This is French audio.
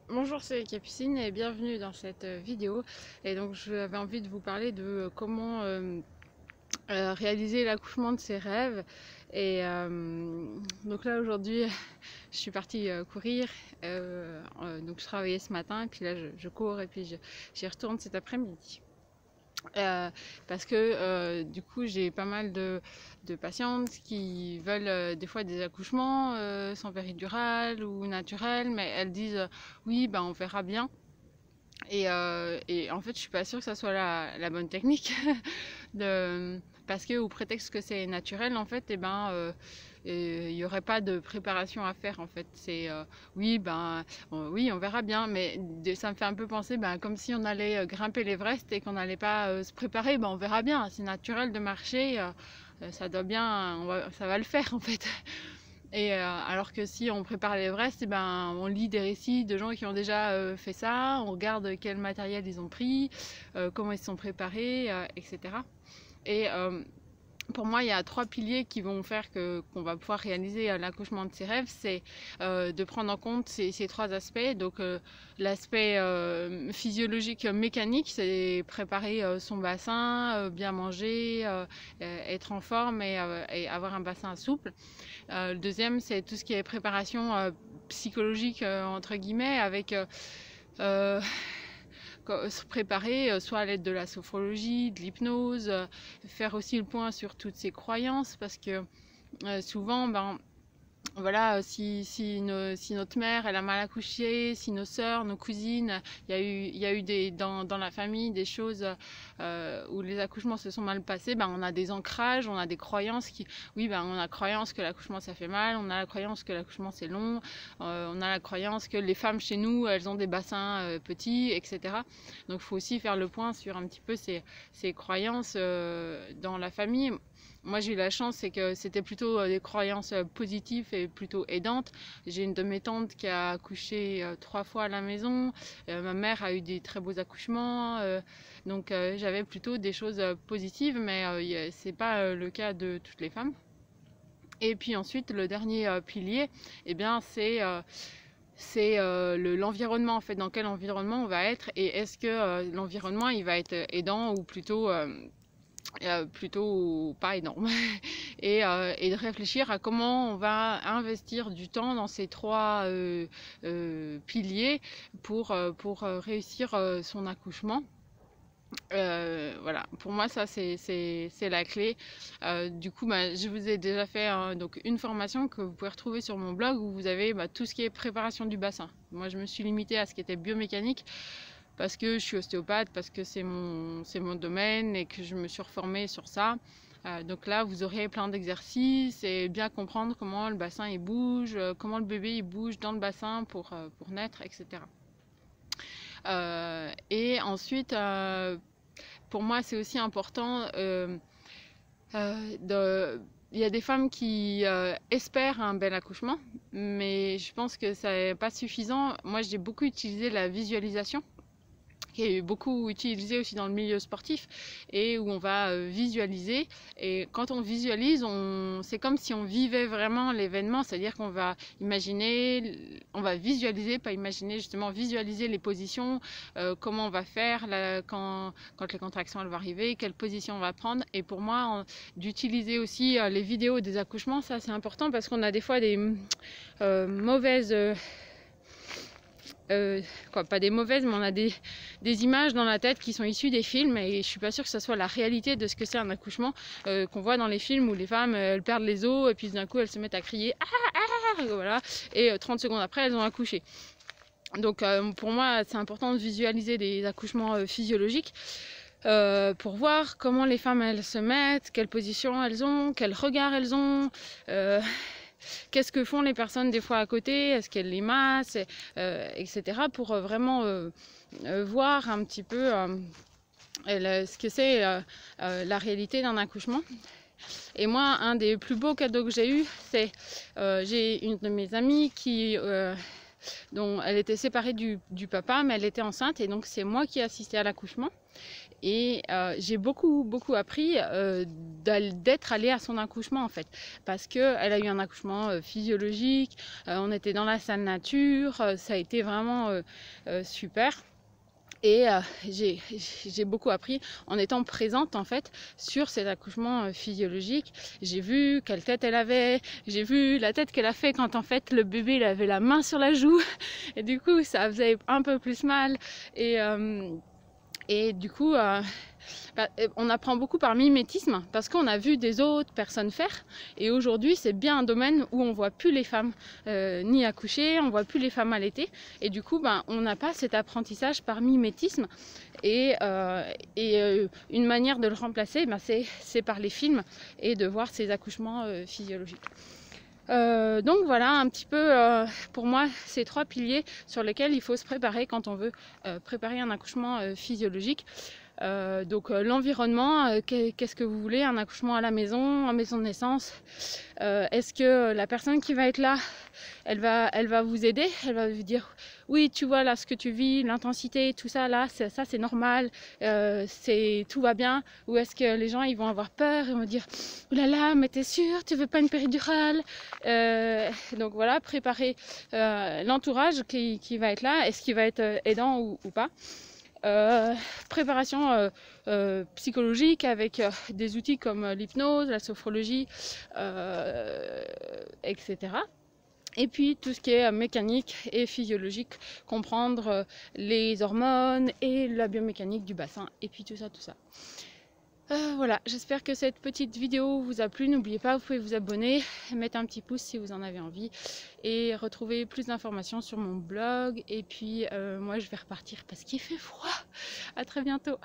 Bonjour, c'est Capucine et bienvenue dans cette vidéo. Et donc, j'avais envie de vous parler de comment réaliser l'accouchement de ses rêves. Et donc là, aujourd'hui, je suis partie courir. Donc, je travaillais ce matin, et puis là, je cours et puis j'y retourne cet après-midi. Parce que du coup j'ai pas mal de patientes qui veulent des fois des accouchements sans péridurale ou naturel, mais elles disent oui ben on verra bien. Et en fait je suis pas sûre que ça soit la bonne technique de, parce que au prétexte que c'est naturel en fait, et ben il n'y aurait pas de préparation à faire en fait. C'est oui ben oui on verra bien, mais ça me fait un peu penser ben, comme si on allait grimper l'Everest et qu'on n'allait pas se préparer. Ben on verra bien, c'est naturel de marcher, ça doit bien, ça va le faire en fait. Et alors que si on prépare l'Everest, eh ben, on lit des récits de gens qui ont déjà fait ça, on regarde quel matériel ils ont pris, comment ils se sont préparés, etc. Et pour moi, il y a 3 piliers qui vont faire qu'on va pouvoir réaliser l'accouchement de ses rêves. C'est de prendre en compte ces 3 aspects. Donc l'aspect physiologique mécanique, c'est préparer son bassin, bien manger, être en forme et avoir un bassin souple. Le deuxième, c'est tout ce qui est préparation psychologique, entre guillemets, avec euh, se préparer, soit à l'aide de la sophrologie, de l'hypnose, faire aussi le point sur toutes ces croyances, parce que souvent, ben, voilà, si notre mère elle a mal accouché, si nos sœurs, nos cousines, il y a eu dans la famille des choses où les accouchements se sont mal passés, ben, on a des ancrages, on a des croyances qui, oui, ben, on a la croyance que l'accouchement ça fait mal, on a la croyance que l'accouchement c'est long, on a la croyance que les femmes chez nous elles ont des bassins petits, etc. Donc il faut aussi faire le point sur un petit peu ces croyances dans la famille. Moi, j'ai eu la chance, c'est que c'était plutôt des croyances positives et plutôt aidantes. J'ai une de mes tantes qui a accouché 3 fois à la maison. Ma mère a eu des très beaux accouchements. Donc, j'avais plutôt des choses positives, mais c'est pas le cas de toutes les femmes. Et puis ensuite, le dernier pilier, eh bien, c'est l'environnement, en fait, dans quel environnement on va être, et est-ce que l'environnement il va être aidant ou plutôt pas énorme. Et de réfléchir à comment on va investir du temps dans ces 3 piliers pour réussir son accouchement. Voilà, pour moi ça c'est la clé. Du coup bah, je vous ai déjà fait donc une formation que vous pouvez retrouver sur mon blog où vous avez tout ce qui est préparation du bassin. Moi je me suis limitée à ce qui était biomécanique parce que je suis ostéopathe, parce que c'est mon domaine et que je me suis reformée sur ça. Donc là, vous aurez plein d'exercices et bien comprendre comment le bassin il bouge, comment le bébé il bouge dans le bassin pour naître, etc. Et ensuite, pour moi, c'est aussi important il y a des femmes qui espèrent un bel accouchement, mais je pense que ça n'est pas suffisant. Moi, j'ai beaucoup utilisé la visualisation, qui est beaucoup utilisé aussi dans le milieu sportif et où on va visualiser. Et quand on visualise, c'est comme si on vivait vraiment l'événement, c'est-à-dire qu'on va imaginer, on va visualiser, pas imaginer, justement visualiser les positions, comment on va faire quand les contractions elles vont arriver, quelle position on va prendre. Et pour moi, d'utiliser aussi les vidéos des accouchements, ça c'est important parce qu'on a des fois des mauvaises pas des mauvaises, mais on a des images dans la tête qui sont issues des films et je suis pas sûre que ce soit la réalité de ce que c'est un accouchement qu'on voit dans les films où les femmes elles perdent les os et puis d'un coup elles se mettent à crier voilà, et 30 secondes après elles ont accouché. Donc pour moi c'est important de visualiser des accouchements physiologiques pour voir comment les femmes elles se mettent, quelle position elles ont, quel regard elles ont, qu'est-ce que font les personnes des fois à côté, est-ce qu'elles les massent, etc. pour vraiment voir un petit peu ce que c'est la réalité d'un accouchement. Et moi, un des plus beaux cadeaux que j'ai eu, c'est j'ai une de mes amies qui dont elle était séparée du papa, mais elle était enceinte, et donc c'est moi qui ai assisté à l'accouchement. Et j'ai beaucoup appris d'être allée à son accouchement en fait, parce qu'elle a eu un accouchement physiologique, on était dans la salle nature, ça a été vraiment super. Et j'ai beaucoup appris en étant présente en fait sur cet accouchement physiologique. J'ai vu quelle tête elle avait, j'ai vu la tête qu'elle a fait quand en fait le bébé il avait la main sur la joue, et du coup ça faisait un peu plus mal. Et du coup, on apprend beaucoup par mimétisme parce qu'on a vu des autres personnes faire. Et aujourd'hui, c'est bien un domaine où on ne voit plus les femmes ni accoucher, on ne voit plus les femmes allaiter. Et du coup, on n'a pas cet apprentissage par mimétisme. Et une manière de le remplacer, c'est par les films et de voir ces accouchements physiologiques. Donc voilà un petit peu pour moi ces 3 piliers sur lesquels il faut se préparer quand on veut préparer un accouchement physiologique. Donc l'environnement, qu'est-ce que vous voulez, un accouchement à la maison, en maison de naissance, est-ce que la personne qui va être là, elle va vous aider, elle va vous dire oui tu vois là ce que tu vis, l'intensité, tout ça là, ça c'est normal, tout va bien, ou est-ce que les gens ils vont avoir peur, ils vont dire oh là là mais t'es sûre, tu veux pas une péridurale, donc voilà, préparer l'entourage qui va être là, est-ce qu'il va être aidant ou pas. Préparation psychologique avec des outils comme l'hypnose, la sophrologie, etc. Et puis tout ce qui est mécanique et physiologique, comprendre les hormones et la biomécanique du bassin, et puis tout ça. Voilà, j'espère que cette petite vidéo vous a plu. N'oubliez pas, vous pouvez vous abonner, mettre un petit pouce si vous en avez envie, et retrouver plus d'informations sur mon blog. Et puis moi je vais repartir parce qu'il fait froid. À très bientôt.